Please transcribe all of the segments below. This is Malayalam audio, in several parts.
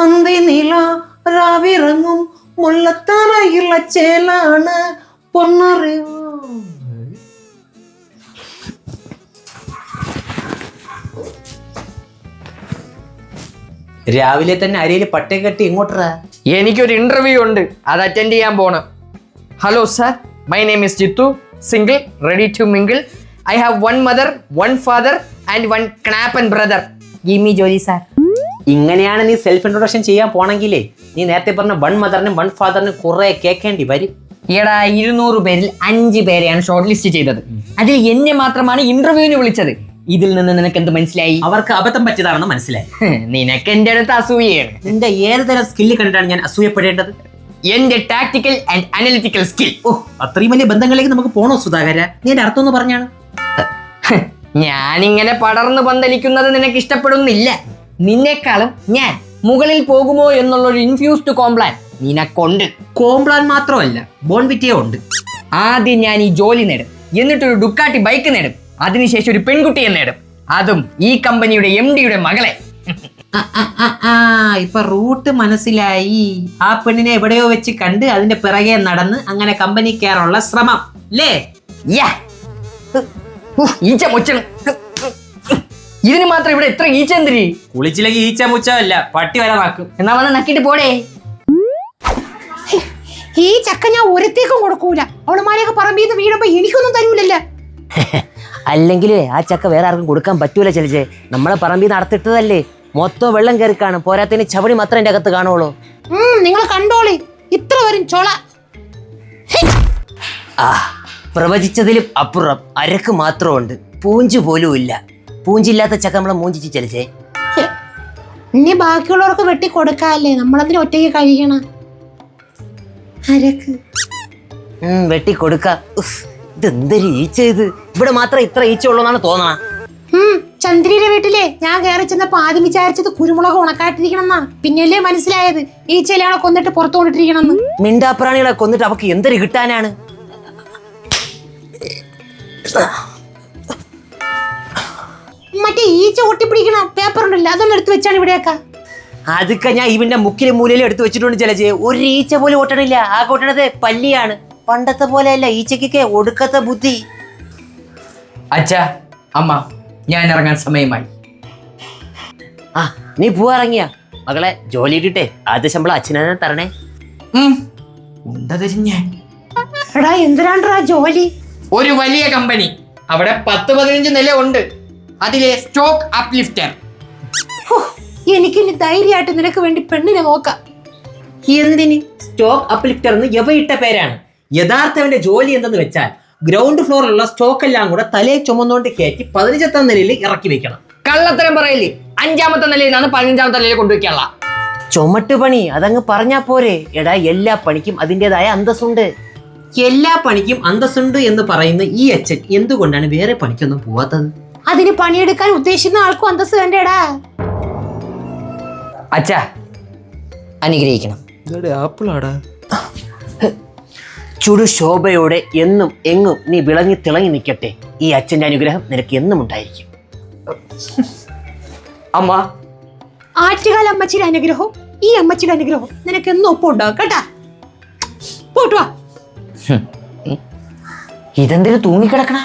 അന്തിനില രാവിറങ്ങും മുല്ലത്തറയുള്ള ചേലാണ് പൊന്നറിവ്. രാവിലെ തന്നെ അരയിൽ പട്ടേ കെട്ടി ഇങ്ങോട്ടാ. എനിക്കൊരു ഇന്റർവ്യൂ ഉണ്ട്, അത് അറ്റൻഡ് ചെയ്യാൻ പോണം. Hello sir, my name is Jithu, single, ready to mingle. I have one mother, one father and one ക്നാപ്പൻ ബ്രദർ. ഗിവ് മീ ജോലി സാർ. ഇങ്ങനെയാണ് നീ സെൽഫ് ഇൻട്രൊഡക്ഷൻ ചെയ്യാൻ പോണെങ്കിലേ നീ നേരത്തെ പറഞ്ഞ വൺ മദറിനും വൺ ഫാദറിനും കുറെ കേൾക്കേണ്ടി വരും. ഈടാ 200 പേരിൽ 5 പേരെയാണ് ഷോർട്ട് ലിസ്റ്റ് ചെയ്തത്. അതിൽ എന്നെ മാത്രമാണ് ഇന്റർവ്യൂവിന് വിളിച്ചത്. ഇതിൽ നിന്ന് നിനക്ക് എന്ത് മനസ്സിലായി? അവർക്ക് അബദ്ധം പറ്റിയതാണെന്ന് മനസ്സിലായി. നിനക്ക് എന്റെ അടുത്ത് അസൂയയാണ്. നിന്റെ ഏത് തരം സ്കില്ല് കണ്ടിട്ടാണ് ഞാൻ അസൂയപ്പെടേണ്ടത്? എന്റെ ടാക്ടിക്കൽ ആൻഡ് അനലിറ്റിക്കൽ സ്കിൽ. അത്രയും വലിയ ബന്ധങ്ങളിലേക്ക് നമുക്ക് പോണോ സുധാകര? നീ എന്റെ അർത്ഥം ഒന്ന് പറഞ്ഞാണ്. ഞാനിങ്ങനെ പടർന്നു പന്തലിക്കുന്നത് നിനക്ക് ഇഷ്ടപ്പെടുന്നില്ല. നിന്നെക്കാളും ഞാൻ മുകളിൽ പോകുമോ എന്നുള്ളൊരു ഇൻഫ്യൂസ്ഡ് കോംപ്ലാൻ നിനക്കുണ്ട്. കോംപ്ലാൻ മാത്രമല്ല, ബോൺവിറ്റിയോ ഉണ്ട്. ആദ്യം ഞാൻ ഈ ജോലി നേടും, എന്നിട്ടൊരു ഡുക്കാട്ടി ബൈക്ക് നേടും, അതിനുശേഷം ഒരു പെൺകുട്ടിയെ നേടും, അതും ഈ കമ്പനിയുടെ MD-യുടെ മകളെ. ഇപ്പൊ റൂട്ട് മനസ്സിലായി. ആ പെണ്ണിനെ എവിടെയോ വെച്ച് കണ്ട് അതിന്റെ പിറകെ നടന്ന് അങ്ങനെ കമ്പനി കയറാനുള്ള ശ്രമം അല്ലേ? ഈച്ച മുച്ചണം. ഇതിന് മാത്രം ഇവിടെ എത്ര ഈച്ച എന്തിരി? കുളിച്ചില്ലെങ്കിൽ ഈച്ച മുച്ചല്ല, പട്ടി വരെ വാക്കും. എന്നാ വന്ന് നക്കിട്ട് പോടേ. ഈ ചക്ക ഞാൻ ഒരുത്തേക്കും കൊടുക്കൂല. അവളുമാരെയൊക്കെ പറമ്പീന്ന് വീഴുമ്പോ എനിക്കൊന്നും തരൂലല്ല. അല്ലെങ്കിൽ ആ ചക്ക വേറെ ആർക്കും കൊടുക്കാൻ പറ്റൂല. ചലിച്ചേ നമ്മളെ പറമ്പിൽ നടത്തിട്ടതല്ലേ, മൊത്തം വെള്ളം കയറി കാണും. പോരാത്തതിന് ചവടി മാത്രം എന്റെ അകത്ത് കാണുള്ളൂ. നിങ്ങൾ കണ്ടോളി, ഇത്ര വരും ചൊള. പ്രവചിച്ചതിലും അപ്പുറം അരക്ക് മാത്രമുണ്ട്, പൂഞ്ചു പോലും ഇല്ല. പൂഞ്ചില്ലാത്ത ചക്ക നമ്മളെ മൂഞ്ചിച്ച് ചലിച്ചേ. ഇനി ബാക്കിയുള്ളവർക്ക് വെട്ടി കൊടുക്കാല്ലേ, നമ്മളതിന് ഒറ്റയ്ക്ക് കഴിയണം. അരക്ക് വെട്ടി കൊടുക്ക. ഇതെന്തൊരു ഈച്ച ഇത്! ഇവിടെ മാത്രം ഇത്ര ഈച്ച ഉള്ളൂന്നാണ് തോന്നണ. ചന്ദ്രിയുടെ വീട്ടിലെ ഞാൻ കയറി ചെന്നപ്പോ ആദ്യം വിചാരിച്ചത് കുരുമുളക് ഉണക്കായിട്ടിരിക്കണം എന്നാ. പിന്നല്ലേ മനസ്സിലായത് ഈച്ചയിലാണെ കൊന്നിട്ട് പുറത്തു കൊണ്ടിട്ടിരിക്കണം. മിണ്ടാപ്രാണികളെ കൊന്നിട്ട് അവക്ക് എന്തൊരു കിട്ടാനാണ്? മറ്റേ ഈച്ച ഒട്ടിപ്പിടിക്കണ പേപ്പർ ഉണ്ടല്ലോ, അതൊന്നും എടുത്തു വെച്ചാണ് ഇവിടെയൊക്കെ. അതൊക്കെ ഞാൻ ഇവന്റെ മുക്കിലും മൂലയിലും എടുത്തു വെച്ചിട്ടുണ്ട്. ചിലജെ ഒരു ഈച്ച പോലും ഓട്ടണില്ല. ആ ഓട്ടണത് പല്ലിയാണ്. പണ്ടത്തെ പോലെയല്ല, ഈച്ചക്കൊക്കെ ഒടുക്കത്തെ ബുദ്ധി. അച്ഛാ, അമ്മ, ഞാൻ ഇറങ്ങാൻ സമയമായി. നീ പോവാറങ്ങിയ മകളെ, ജോലി ഇട്ടിട്ടെ ആദ്യ ശമ്പളം അച്ഛനെ തരണേ. എടാ എന്തിനാണ്ടാ ജോലി? ഒരു വലിയ കമ്പനി, അവിടെ 10-15 നില ഉണ്ട്. അതിലെ സ്റ്റോക്ക് അപ്ലിഫ്റ്റർ. എനിക്കിനി ധൈര്യമായിട്ട് നിനക്ക് വേണ്ടി പെണ്ണിനെ നോക്കാം. എന്തിന് സ്റ്റോക്ക് അപ്ലിഫ്റ്റർ എന്ന് യവയിട്ട പേരാണ്. യഥാർത്ഥവന്റെ ജോലി എന്തെന്ന് വെച്ചാൽ ഗ്രൗണ്ട് ഫ്ലോറിലുള്ള സ്റ്റോക്ക് എല്ലാം കൂടെ തലയെ ചുമന്നുകൊണ്ട് കയറ്റി 15ാം നിലയിൽ ഇറക്കി വെക്കണം. കള്ളത്തരം പറയില്ലേ? 5ാമത്തെ നിലയിൽ നിന്നാണ് 15ാമത്തെ നിലയിൽ കൊണ്ടുവയ്ക്കാനുള്ള ചുമട്ട് പണി. അതങ്ങ് പറഞ്ഞാ പോരെ? എടാ, എല്ലാ പണിക്കും അതിൻ്റെതായ അന്തസ്സുണ്ട്. എല്ലാ പണിക്കും അന്തസ്സുണ്ട് എന്ന് പറയുന്ന ഈ അച്ഛൻ എന്തുകൊണ്ടാണ് വേറെ പണിക്കൊന്നും പോവാത്തത്? അതിന് പണിയെടുക്കാൻ ഉദ്ദേശിക്കുന്ന ആൾക്കും അന്തസ് വേണ്ടേടാ. അച്ഛാ, അനുഗ്രഹിക്കണം. ചുടു ശോഭയോടെ എന്നും എങ്ങും നീ വിളങ്ങി തിളങ്ങി നിൽക്കട്ടെ. ഈ അച്ഛന്റെ അനുഗ്രഹം നിനക്ക് എന്നും ഉണ്ടായിരിക്കും. അമ്മ, ആറ്റുകാല അമ്മച്ചിയുടെ അനുഗ്രഹവും ഈ അമ്മച്ചിയുടെ അനുഗ്രഹവും നിനക്ക് എന്നും ഒപ്പം ഉണ്ടാവും കേട്ടാ. പോട്ടു വാ. ഇതെന്തിനു തൂങ്ങിക്കിടക്കണ?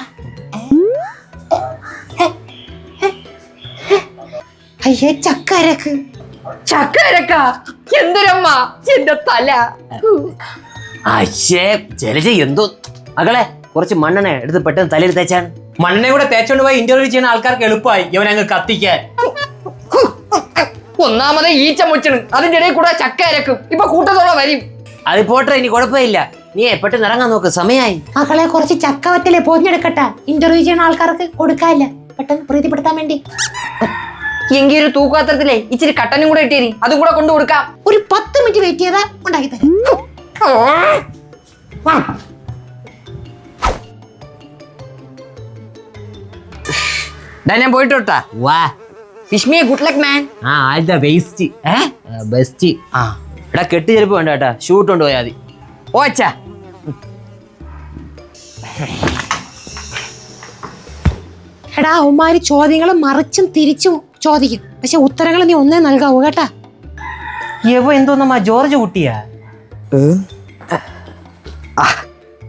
അയ്യേ, ചക്കരക്ക്. ചക്കരക്ക എന്തൊരമ്മ, എന്റെ തല. അശ്ശേ, ജലജ എന്തോ. മകളെ, കുറച്ച് മണ്ണെണ്ണ എടുത്ത് പെട്ടെന്ന് തലയിൽ തേച്ചാണ്. മണ്ണെണ്ണ കൂടെ തേച്ചോണ്ട് പോയി ഇന്റർവ്യൂ ചെയ്യുന്ന ആൾക്കാർക്ക് എളുപ്പമായി ഇവനങ്ങ് കത്തിക്കാൻ. ഒന്നാമത് ഈച്ച മുച്ചണ്, അതിന്റെ ഇടയിൽ കൂടെ ചക്ക അരക്കും. ഇപ്പൊ കൂട്ടത്തോളം വരും. അത് പോട്ടെ, ഇനി കുഴപ്പമില്ല. നീ പെട്ടെന്ന് ഇറങ്ങാൻ നോക്ക്, സമയമായി. മകളെ, കുറച്ച് ചക്കവറ്റലെ പൊതിഞ്ഞെടുക്കട്ടെ, ഇന്റർവ്യൂ ചെയ്യുന്ന ആൾക്കാർക്ക് കൊടുക്കാല്ല, പെട്ടെന്ന് പ്രീതിപ്പെടുത്താൻ വേണ്ടി. എങ്കിൽ ഒരു തൂക്കാത്രത്തിലെ ഇച്ചിരി കട്ടനും കൂടെ ഇട്ടേരി, അതും കൂടെ കൊണ്ടു കൊടുക്കാം. ഒരു 10 മിനിറ്റ് വെയിറ്റ് ചെയ്താ ഉണ്ടാക്കി തരാം. ഞാൻ പോയിട്ട് വാ. Wish me good luck man. All the best. Best. എടാ, കെട്ട് ചെരുപ്പ് വേണ്ട കേട്ടാ, ഷൂട്ട് കൊണ്ട് പോയാൽ മതി. ഓ അച്ഛാ. എടാ, അവന്മാര് ചോദ്യങ്ങൾ മറിച്ചും തിരിച്ചും ചോദിക്കും, പക്ഷെ ഉത്തരങ്ങൾ നീ ഒന്നേ നൽകാവൂ കേട്ടാ. യവ എന്തോന്നമ്മ ജോർജ് കുട്ടിയാ?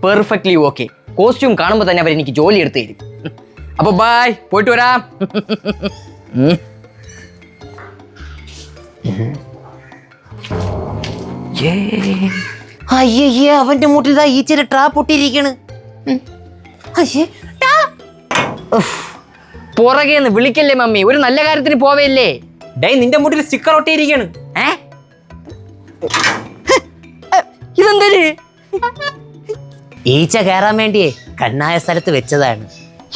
Perfectly okay. കോസ്റ്റ്യൂം കാണുമ്പോൾ തന്നെ അവർ എനിക്ക് ജോലി എടുത്ത് തരും. അപ്പൊ ബൈ, പോയിട്ട് വരാം. അയ്യേ അവന്റെ മൂട്ടിൽ ഇതാ ഈച്ചയുടെ ട്രാപ്പ് പൊട്ടിയിരിക്കണ്. അയ്യേ പുറകേന്ന് വിളിക്കല്ലേ മമ്മി, ഒരു നല്ല കാര്യത്തിന് പോവേല്ലേ? ഡേ നിന്റെ മുട്ടിൽ സ്റ്റിക്കർ ഒട്ടിയിരിക്കാണ്. ഇതെന്തര്? ഈച്ച കയറാൻ വേണ്ടിയേ കണ്ണായ സ്ഥലത്ത് വെച്ചതാണ്.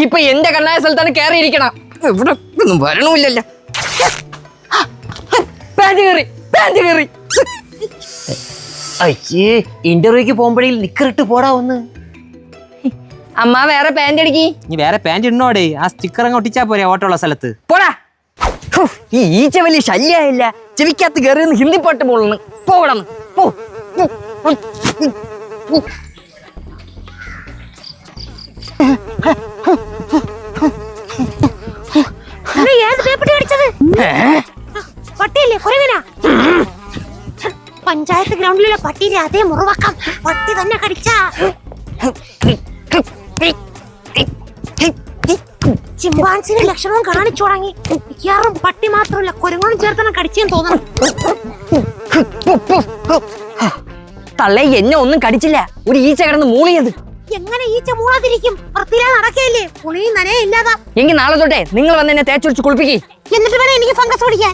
ഇപ്പൊ എന്റെ കണ്ണായ സ്ഥലത്താണ് കയറിയിരിക്കണം. ഇവിടെ ഒന്നും വരണമില്ലല്ലോ. പാന്റ് കയറി. അയ്യേ ഇന്റർവ്യൂക്ക് പോകുമ്പോഴേ നിക്കറിട്ട് പോടാ ഒന്ന്. അമ്മ വേറെ പാന്റ് അടിക്കി. നീ വേറെ പാന്റ് ഇടണോടെ, ആ സ്റ്റിക്കർ അങ്ങ് ഒട്ടിച്ചാ പോരെ ഓട്ടമുള്ള സ്ഥലത്ത്. പോടാ. ഈ ഈച്ച വലിയ ശല്യായില്ല. ചെവിക്കകത്ത് കയറിയെന്ന് ഹിന്ദി പാട്ട് പോളന്ന്. പോടന്ന് പോ. പട്ടിയല്ലേ കുരങ്ങനാ? പഞ്ചായത്ത് ഗ്രൗണ്ടിലുള്ള പട്ടിയിലെ അതേ മുറിവാക്കാം. പട്ടി തന്നെ കടിച്ചാ ചിമ്പാൻസിന്റെ ലക്ഷണവും കാണിച്ചു തുടങ്ങി. മിക്കവാറും പട്ടി മാത്രമല്ല കുരങ്ങോടും ചേർത്താണ് കടിച്ചെന്ന് തോന്നണം. തള്ളേ എന്നെ ഒന്നും കടിച്ചില്ല. ഒരു ഈച്ച കിടന്ന് മൂളിയത്. എങ്ങനെ ഈച്ച മൂളാതിരിക്കും? വൃത്തിയിലാ നടക്കയില്ലേ, പുളിയും നനയെ ഇല്ലാതാ. എങ്കിൽ നാളെ തൊട്ടേ നിങ്ങൾ വന്ന് എന്നെ തേച്ചൊടിച്ച് കുളിപ്പിക്കേ. എന്നിട്ട് വേണം എനിക്ക് ഫംഗസ് പിടിക്കാൻ.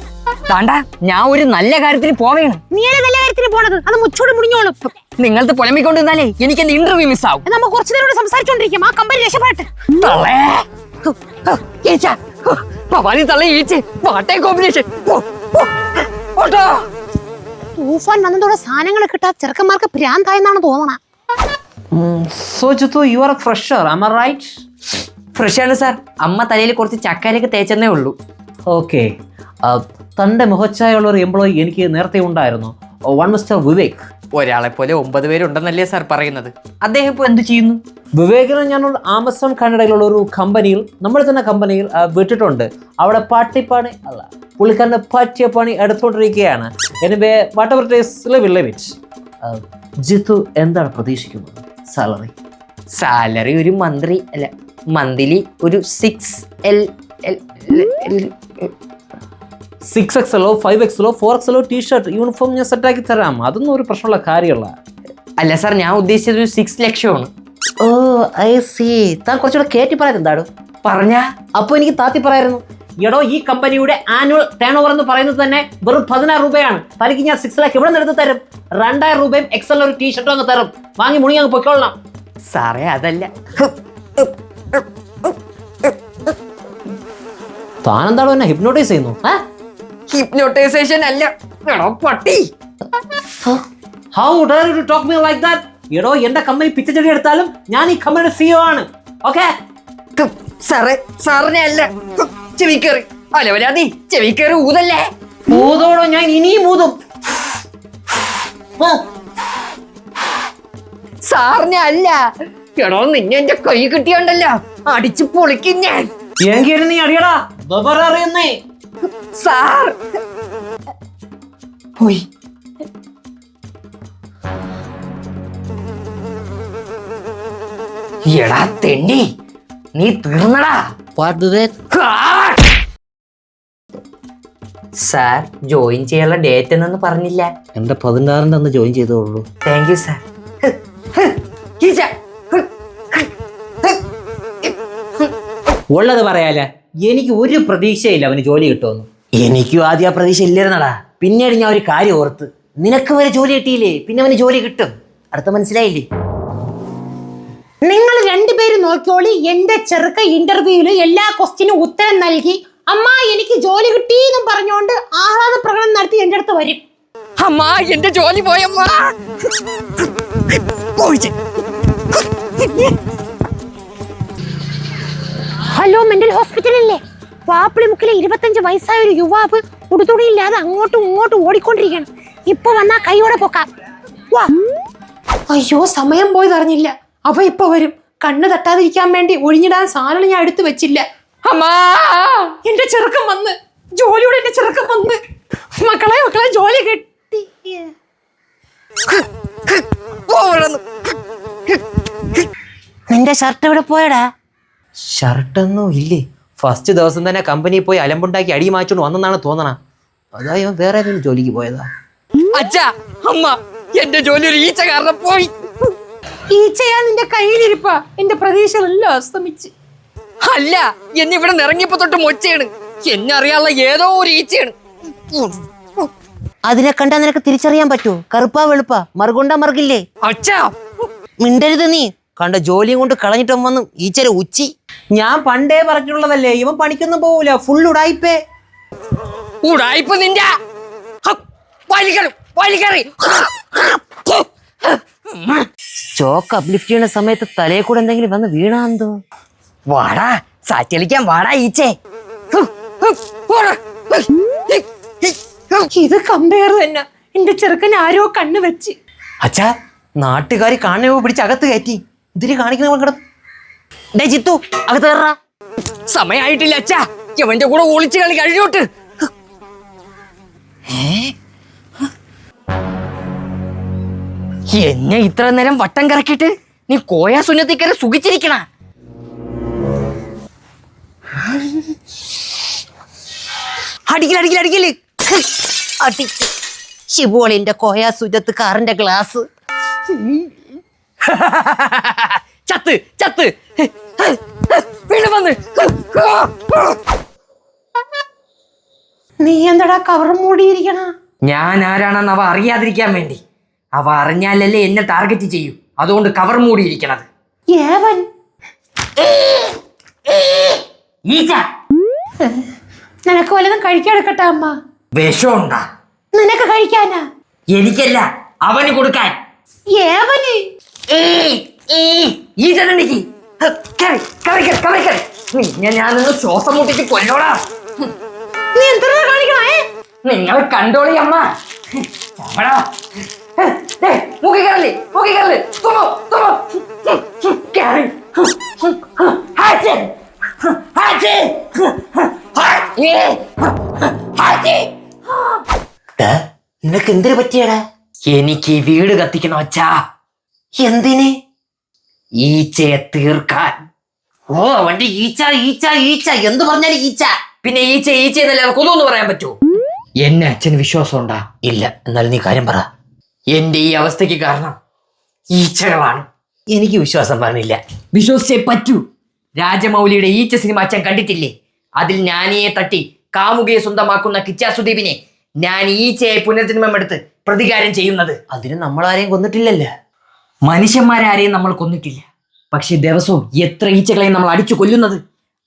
താണ്ടാ, ഞാൻ ഒരു നല്ല കാര്യത്തിന് പോവേണ്. നീയല്ലേ നല്ല കാര്യത്തിന് പോണത്? അത് മുച്ചോട് മുടിഞ്ഞോളും. നിങ്ങളത് പുലമ്പിക്കൊണ്ടിരുന്നാലേ എനിക്ക് എന്റെ ഇന്റർവ്യൂ മിസ് ആവും. നമുക്ക് കുറച്ചു നേരം സംസാരിച്ചോണ്ടിരിക്കും. ആ കമ്പനി രക്ഷപ്പെട്ട് കോമ്പിനേഷൻ. തൂഫാൻ വന്നതോടെ സാധനങ്ങൾ കിട്ടാ ചെറുക്കന്മാർക്ക് ഭ്രാന്തായെന്നാണ് തോന്നണ. So Jittu, you are a fresher, am I right? Fresh ആണ് സാർ. അമ്മ തലയിൽ കുറച്ച് ചക്കാരയൊക്കെ തേച്ചെന്നേ ഉള്ളൂ. ഓക്കെ. തൻ്റെ മുഖച്ഛായുള്ള ഒരു എംപ്ലോയി എനിക്ക് നേരത്തെ ഉണ്ടായിരുന്നു, വൺ മിസ്റ്റർ വിവേക്. ഒരാളെ പോലെ 9 പേരുണ്ടെന്നല്ലേ സാർ പറയുന്നത്? അദ്ദേഹം ഇപ്പോൾ എന്ത് ചെയ്യുന്നു? വിവേകിനെ ഞാനൊരു ആമസോൺ കാനഡയിലുള്ള ഒരു കമ്പനിയിൽ, നമ്മുടെ തന്നെ കമ്പനിയിൽ വിട്ടിട്ടുണ്ട്. അവിടെ പാട്ടിപ്പണി അല്ല, പുള്ളിക്കാരൻ്റെ പറ്റിയ പണി എടുത്തുകൊണ്ടിരിക്കുകയാണ്. Anyway whatever it is, leave it. Jithu എന്താണ് പ്രതീക്ഷിക്കുന്നത്? സാലറി ഒരു മന്ത്ലി ഒരു 6XL 5XL 4XL T shirt uniform ഞാൻ സെറ്റാക്കി തരാം. അതൊന്നും ഒരു പ്രശ്നമുള്ള കാര്യമല്ല. അല്ല സാർ, ഞാൻ ഉദ്ദേശിച്ചത് ഒരു 6 ലക്ഷമാണ്. ഓ ഐ സി. താൻ കുറച്ചുകൂടെ കയറ്റി പറയാൻ എന്താണ് പറഞ്ഞാ? അപ്പോൾ എനിക്ക് താത്തി പറയായിരുന്നു, എടോ ഈ കമ്പനിയുടെ ആനുവൽ ടേൺ ഓവർ എന്ന് പറയുന്നത് തന്നെ വെറും 16 രൂപയാണ്. തനിക്ക് ഞാൻ 6 ലക്ഷം ഇവിടെ നിന്ന് എടുത്ത് തരും. 2000 രൂപയും എക്സൽ ഒരു ടീഷർട്ടും അങ്ങ് തരും. വാങ്ങി മുണി അങ്ങ് പൊയ്ക്കൊള്ളാം. സാറേ അതല്ല. താനെന്താണോ എന്നെ ഹിപ്നോട്ടൈസ് ചെയ്യുന്നു? ഹിപ്നോട്ടൈസേഷൻ അല്ല പട്ടി. How dare you to talk me like that? എടോ എന്റെ കമ്പനി പിച്ചച്ചെടി എടുത്താലും ഞാൻ ഈ കമ്പനിയുടെ CEO ആണ്. ഓക്കെ സാറേ, സാറിനെ അല്ല ചെവിക്കേറി അലവരാതി ചെവിക്കേറി ഊതല്ലേ. ഊതോടോ, ഞാൻ ഇനിയും ഊതും. സാറിനെ അല്ല. എടോ നിന്നെ എന്റെ കൈ കിട്ടിയോണ്ടല്ലോ അടിച്ചു പൊളിക്കും ഞാൻ. എങ്കിൽ നീ അടിയടാ, അറിയുന്നേ സാർ. പോയി. എടാ തെണ്ടി, നീ തീർന്നടാ. സാർ, ജോയിൻ ചെയ്യാനുള്ള ഡേറ്റ് എന്നൊന്നും പറഞ്ഞില്ല. എന്റെ 16-ന്റെ അന്ന് ജോയിൻ ചെയ്തോളൂ. Thank you sir. ഉള്ളത് പറയാല, എനിക്ക് ഒരു പ്രതീക്ഷയില്ല അവന് ജോലി കിട്ടുമെന്ന്. എനിക്കും ആദ്യം ആ പ്രതീക്ഷ ഇല്ലായിരുന്നടാ. പിന്നീട് ഞാൻ ഒരു കാര്യം ഓർത്ത്, നിനക്ക് വരെ ജോലി കിട്ടിയില്ലേ, പിന്നെ അവന് ജോലി കിട്ടും. അടുത്ത മനസ്സിലായില്ലേ? നിങ്ങൾ രണ്ടുപേരും നോക്കിയോളി. എന്റെ ചെറുക്ക ഇന്റർവ്യൂവില് എല്ലാ ക്വസ്റ്റ്യനും ഉത്തരം നൽകി അമ്മ എനിക്ക് ജോലി കിട്ടിയെന്നും പറഞ്ഞുകൊണ്ട് ആഹ്ലാദ പ്രകടനം നടത്തി എന്റെ അടുത്ത് വരും. അമ്മ എന്റെ ജോലി പോയമ്മ. Hello, mental ഹോസ്പിറ്റലല്ലേ? വാപ്പിളിമുക്കിലെ 25 വയസ്സായ ഒരു യുവാവ് ഉടുതുണിയില്ലാതെ അങ്ങോട്ടും ഇങ്ങോട്ടും ഓടിക്കൊണ്ടിരിക്കണം. ഇപ്പൊ വന്നാ കൈയോടെ പൊക്കാം. വാ. അയ്യോ, സമയം പോയി അറിഞ്ഞില്ല. അവ ഇപ്പൊ വരും. കണ്ണ് തട്ടാതിരിക്കാൻ വേണ്ടി ഒഴിഞ്ഞിടാൻ സാധനം ഞാൻ എടുത്തു വെച്ചില്ല. അമ്മാ, എന്റെ ചെറുക്കം വന്ന്, ജോലിയോടെ എന്റെ ചെറുക്കം വന്ന്. മക്കളെ ജോലി കിട്ടി. നിന്റെ ഷർട്ട് എവിടെ പോയടാ? ഷർട്ടൊന്നും ഇല്ലേ? ഫസ്റ്റ് ദിവസം തന്നെ കമ്പനിയിൽ പോയി അലമ്പുണ്ടാക്കി അടി മാച്ചോണ്ട് വന്നെന്നാണ് തോന്നണ. അതായി അവൻ വേറെ ഏതെങ്കിലും ജോലിക്ക് പോയതാ. അച്ഛാ, അമ്മ, എന്റെ ജോലി ഒരു ഈച്ച കാരണം പോയി. ഈച്ചയാ നിന്റെ കയ്യിലിരിപ്പാ. എന്റെ പ്രതീക്ഷകളെല്ലാം അസ്തമിച്ച്. അല്ല, എന്നെ ഇവിടെ ഇറങ്ങിയപ്പോ തൊട്ട് മൊച്ചയാണ്. എന്നെ അറിയാനുള്ള ഏതോ ഒരു ഈച്ചയാണ്. അതിനെ കണ്ടാ നിനക്ക് തിരിച്ചറിയാൻ പറ്റുമോ? കറുപ്പാ വെളുപ്പാ, മറുകൊണ്ടാ മറുകില്ലേ? അച്ഛാ, മിണ്ടരുത് നീ. കണ്ട ജോലിയും കൊണ്ട് കളഞ്ഞിട്ട് വന്നു ഈച്ചര ഉച്ചി. ഞാൻ പണ്ടേ പറഞ്ഞിട്ടുള്ളതല്ലേ, ഇവൻ പണിക്കൊന്നും പോവൂല, ഫുൾ ഉടായിപ്പേ. ഉടായിപ്പ് നിന്റെ സ്റ്റോക്ക് അപ്ലിഫ്റ്റ് ചെയ്യുന്ന സമയത്ത് തലയെ കൂടെ എന്തെങ്കിലും വന്ന് വീണാന്തോ. വാടാ, സാറ്റ് കളിക്കാൻ വാടാ ഈച്ചേ. ഇത് കമ്പയർ തന്നെ. എന്റെ ചെറുക്കൻ ആരോ കണ്ണ് വെച്ച്. അച്ഛാ, നാട്ടുകാർ കാണുമ്പോ പിടിച്ച് അകത്ത് കയറ്റി. ഇതില് കാണിക്കുന്ന ഡേ ജിത്തു, അകത്ത് കയറാ. സമയായിട്ടില്ല അച്ഛാ, ഇവന്റെ കൂടെ ഒളിച്ചു കളി കഴിഞ്ഞോട്ട്. എന്നെ ഇത്ര നേരം വട്ടം കറക്കിട്ട് നീ കോയാ സുന്നത്തിക്കരെ സുഖിച്ചിരിക്കണ. അടിക്കല് ശിവോളിന്റെ കോയാ സുജത്ത് കാറിന്റെ ഗ്ലാസ്. ചത്ത് ചത്ത് വീണ്ടും വന്ന്. നീ എന്താടാ കവർ മൂടിയിരിക്കണ? ഞാൻ ആരാണെന്ന് അവ അറിയാതിരിക്കാൻ വേണ്ടി. അവ അറിഞ്ഞാലല്ലേ എന്നെ ടാർഗറ്റ് ചെയ്യൂ. അതുകൊണ്ട് കവർ മൂടിയിരിക്കണത്. ഏവൻ ഈച്ച, നിനക്ക് വല്ലതും കഴിക്കാടുക്കട്ടെ അമ്മ. വിഷമുണ്ടാ? നിനക്ക് കഴിക്കാനാ? എനിക്കല്ല, അവന് കൊടുക്കാൻ. ഏവന് ഞാനൊന്ന് ശ്വാസം മുട്ടിച്ച് കൊല്ലോടാ. നീ എന്താ കാണിക്കണേ? നിങ്ങൾ കണ്ടോളി അമ്മ. മുക്കിക്കറല്ലേ മുക്കിക്കറല് നിനക്ക് എന്തിനു പറ്റിയടാ? എനിക്ക് ഈ വീട് കത്തിക്കണം അച്ഛാ. എന്തിന്? ഈച്ചയെ തീർക്കാൻ. ഓ, അവന്റെ ഈച്ച ഈച്ച ഈച്ച എന്ത് പറഞ്ഞാലും ഈച്ച. പിന്നെ ഈച്ച ഈച്ച എന്നല്ലാതെ കൊതുവെന്ന് പറയാൻ പറ്റുമോ? എന്നെ അച്ഛന് വിശ്വാസം ഉണ്ടാ? ഇല്ല. എന്നാലും നീ കാര്യം പറ. എന്റെ ഈ അവസ്ഥയ്ക്ക് കാരണം ഈച്ചകളാണ്. എനിക്ക് വിശ്വാസം പറഞ്ഞില്ല. വിശ്വസിച്ചേ പറ്റൂ. രാജമൗലിയുടെ ഈച്ച സിനിമ അച്ഛൻ കണ്ടിട്ടില്ലേ? അതിൽ ജ്ഞാനിയെ തട്ടി കാമുകയെ സ്വന്തമാക്കുന്ന കിച്ചാ സുദീപിനെ ഞാൻ ഈച്ചയെ പുനർജന്മം എടുത്ത് പ്രതികാരം ചെയ്യുന്നത്. അതിന് നമ്മളാരെയും കൊന്നിട്ടില്ലല്ലോ. മനുഷ്യന്മാരാരെയും നമ്മൾ കൊന്നിട്ടില്ല. പക്ഷെ ദിവസവും എത്ര ഈച്ചകളെയും നമ്മൾ അടിച്ചു കൊല്ലുന്നത്.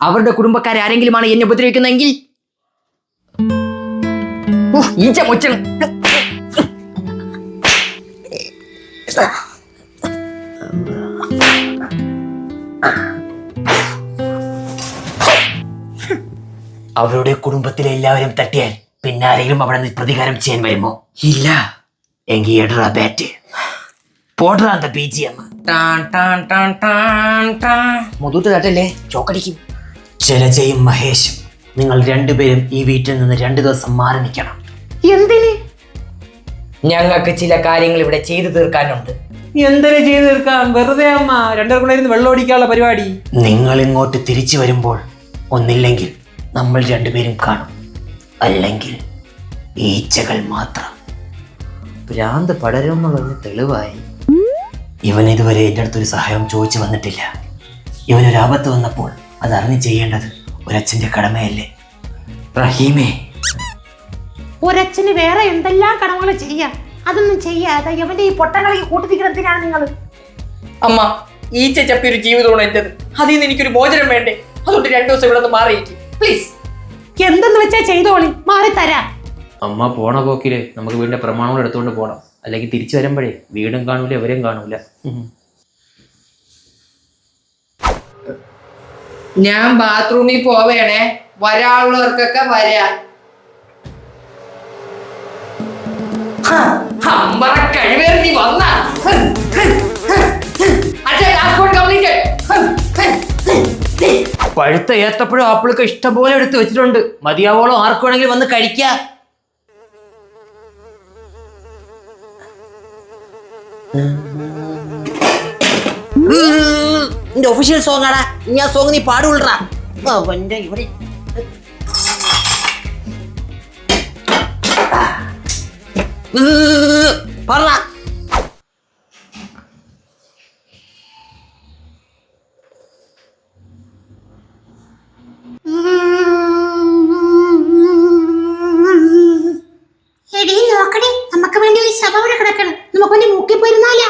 അവരുടെ കുടുംബക്കാരാരെങ്കിലുമാണ് എന്നെ ഉപദ്രവിക്കുന്നതെങ്കിൽ ഈച്ച മൊച്ചണം. അവരുടെ കുടുംബത്തിലെ എല്ലാവരും തട്ടിയാൽ പിന്നെ ആരെങ്കിലും അവിടെ നിന്ന് പ്രതികാരം ചെയ്യാൻ വരുമോ? ഇല്ല. എങ്കിൽ എടാ ബാറ്റ് പോട്ടറാന്ത BGM. മുതൂട്ട് തട്ടല്ലേ, ചോക്കടിക്കും. ജലജയും മഹേഷും നിങ്ങൾ രണ്ടുപേരും ഈ വീട്ടിൽ നിന്ന് 2 ദിവസം മാറി നിൽക്കണം. എന്തിന്? ഞങ്ങൾക്ക് ചില കാര്യങ്ങൾ ഇവിടെ ചെയ്തു തീർക്കാനുണ്ട്. എന്തൊരു ചെയ്ത് തീർക്കാം? വെറുതെ അമ്മ, രണ്ടുപേർക്കും കൂടെ ഇരുന്ന് വെള്ളം ഓടിക്കാനുള്ള പരിപാടി. നിങ്ങൾ ഇങ്ങോട്ട് തിരിച്ചു വരുമ്പോൾ ഒന്നില്ലെങ്കിൽ നമ്മൾ രണ്ടുപേരും കാണും, അല്ലെങ്കിൽ ഈച്ചകൾ മാത്രം. ഭ്രാന്ത് പടരുമെന്നുള്ളതിന് തെളിവായി. ഇവൻ ഇതുവരെ എൻ്റെ അടുത്തൊരു സഹായം ചോദിച്ചു വന്നിട്ടില്ല. ഇവനൊരു ആപത്ത് വന്നപ്പോൾ അത് അറിഞ്ഞ് ചെയ്യേണ്ടത് ഒരച്ഛൻ്റെ കടമയല്ലേ? റഹീമേ, ഒരച്ഛന് വേറെ എന്തെല്ലാം കടമകൾ ചെയ്യാം. അതൊന്നും ചെയ്യാതെ ഇവന്റെ ഈ പൊട്ടങ്ങളെ കൂട്ടിരിക്കുന്നതിനാണ് നിങ്ങൾ. അമ്മ, ഈച്ച ചപ്പി ഒരു ജീവിതമാണ് എന്റേത്. അതിൽ നിന്ന് എനിക്കൊരു മോചനം വേണ്ടേ? അതുകൊണ്ട് 2 ദിവസം ഇവിടെ നിന്ന് മാറിയിരിക്കും പ്ലീസ്. എന്തെന്ന് വെച്ചാ ചെയ്തോളി, മാറി തരാം. അമ്മ പോണ പോക്കില് നമുക്ക് വീടിന്റെ പ്രമാണങ്ങൾ എടുത്തുകൊണ്ട് പോകണം. അല്ലെങ്കിൽ തിരിച്ചു വരുമ്പോഴേ വീടും കാണൂല, എവരെയും കാണൂല. ഞാൻ ബാത്റൂമിൽ പോവേണേ. വരാനുള്ളവർക്കൊക്കെ വരാ. കഴിവേറി നീ വന്ന പഴുത്ത ഏത്തപ്പഴം ആപ്പിളൊക്കെ ഇഷ്ടംപോലെ എടുത്ത് വെച്ചിട്ടുണ്ട്. മതിയാവോളം ആർക്ക് വേണമെങ്കിലും വന്ന് കഴിക്കാം. നിന്റെ ഒഫീഷ്യൽ സോങ് ആടാ. ഇനി ആ സോങ് നീ പാടുള്ളടാ. അവന്റെ ഇവിടെ പറ. എടീ നോക്കണേ, നമുക്ക് വേണ്ടി ഒരു ശവം ഇവിടെ കിടക്കണം. നമുക്ക് വേണ്ടി മുക്കി പോയിരുന്നാലാ.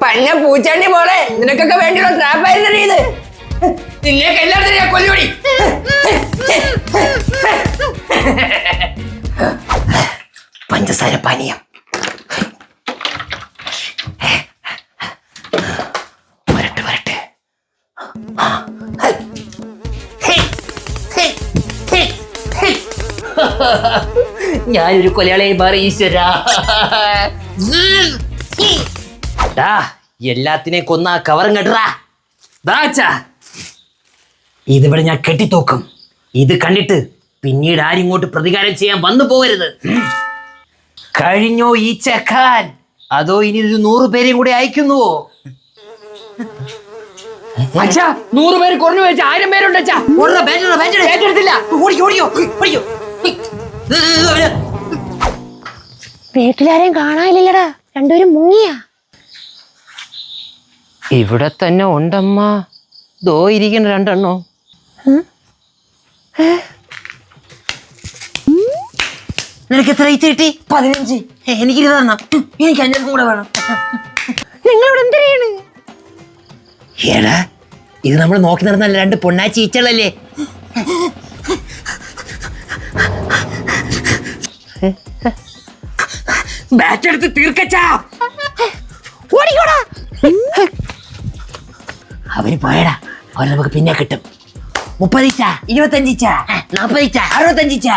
പന്ന പൂച്ചാണ്ടി മോളെ, നിനക്കൊക്കെ വേണ്ടിയുള്ള ട്രാപ്പായിരുന്നു ഇത്. നിന്നെയൊക്കെ എല്ലായിടത്തും ഞാൻ കൊല്ലുപടി. പഞ്ചസാര പാനീയം. വരട്ടെ വരട്ടെ. ഞാനൊരു കൊലയാളിയായി മാറി ഈശ്വര. എല്ലാത്തിനെയും കൊന്ന കവറും കെട്ടറാ. ഇതിവിടെ ഞാൻ കെട്ടിത്തോക്കും. ഇത് കണ്ടിട്ട് പിന്നീട് ആരും ഇങ്ങോട്ട് പ്രതികാരം ചെയ്യാൻ വന്നു പോകരുത്. കഴിഞ്ഞോ ഈ ചക്കാൻ? അതോ ഇനി ഒരു 100 പേരെയും കൂടി അയക്കുന്നുവോ? അച്ഛാ, 100 പേര് കുറഞ്ഞു വെച്ച 1000 പേരുണ്ട് അച്ഛാ. ഏറ്റെടുത്തില്ല. വീട്ടിലാരെയും കാണാനില്ലടാ, രണ്ടുപേരും മുങ്ങിയാ. ഇവിടെ തന്നെ ഉണ്ടമ്മ. ദോ ഇരിക്കുന്ന 2 എണ്ണോ. നിനക്ക് എത്ര ഈച്ച കിട്ടി? 15. എനിക്ക് 20 എണ്ണം. എനിക്ക് 5 കൂടെ വേണം. നിങ്ങളിവിടെ എന്തിനാണ്? ഏടാ, ഇത് നമ്മൾ നോക്കി നടന്നല്ല 2 പൊണ്ണാച്ചി ഈച്ചകളല്ലേ. ബാറ്റ് എടുത്ത് തീർക്കച്ചാ. ഓടിക്കോടാ. അവര് പോയടാ. അവർ നമുക്ക് പിന്നെ കിട്ടും. 30 ഈച്ച, 25 ഈച്ച, 40 ഈച്ച, 65 ഈച്ച.